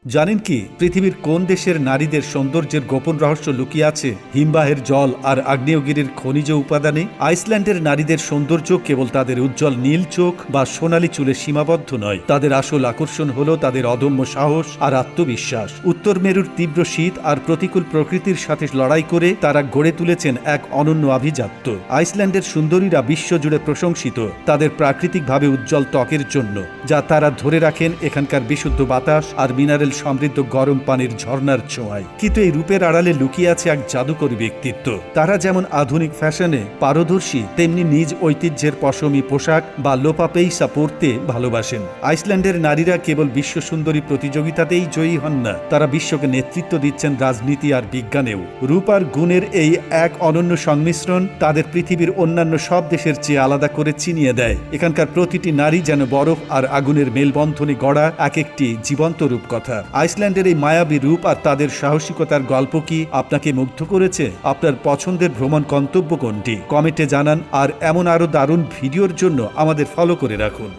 জানেন কি পৃথিবীর কোন দেশের নারীদের সৌন্দর্যের গোপন রহস্য লুকিয়ে আছে হিমবাহের জল আর আগ্নেয়গিরির খনিজ উপাদানে? আইসল্যান্ডের নারীদের সৌন্দর্য কেবল তাদের উজ্জ্বল নীল চোখ বা সোনালী চুলে সীমাবদ্ধ নয়। তাদের আসল আকর্ষণ হলো তাদের অদম্য সাহস আর আত্মবিশ্বাস। উত্তর মেরুর তীব্র শীত আর প্রতিকূল প্রকৃতির সাথে লড়াই করে তারা গড়ে তুলেছেন এক অনন্য আভিজাত্য। আইসল্যান্ডের সুন্দরীরা বিশ্বজুড়ে প্রশংসিত তাদের প্রাকৃতিকভাবে উজ্জ্বল ত্বকের জন্য, যা তারা ধরে রাখেন এখানকার বিশুদ্ধ বাতাস আর মিনারেল সমৃদ্ধ গরম পানির ঝর্ণার ছোঁয়ায়। কিন্তু এই রূপের আড়ালে লুকিয়ে আছে এক জাদুকরী ব্যক্তিত্ব। তারা যেমন আধুনিক ফ্যাশনে পারদর্শী, তেমনি নিজ ঐতিহ্যের পশমি পোশাক বা লোপাপেইসা পরতে ভালোবাসেন। আইসল্যান্ডের নারীরা কেবল বিশ্ব সুন্দরী প্রতিযোগিতাতেই জয়ী হন না, তারা বিশ্বকে নেতৃত্ব দিচ্ছেন রাজনীতি আর বিজ্ঞানেও। রূপ আর গুণের এই এক অনন্য সংমিশ্রণ তাদের পৃথিবীর অন্যান্য সব দেশের চেয়ে আলাদা করে চিনিয়ে দেয়। এখানকার প্রতিটি নারী যেন বরফ আর আগুনের মেলবন্ধনে গড়া এক একটি জীবন্ত রূপকথা। আইসল্যান্ডের এই মায়াবী রূপ আর তাদের সাহসিকতার গল্প কি আপনাকে মুগ্ধ করেছে? আপনার পছন্দের ভ্রমণ গন্তব্য কোনটি? কমেন্টে জানান। আর এমন আরো দারুণ ভিডিওর জন্য আমাদের ফলো করে রাখুন।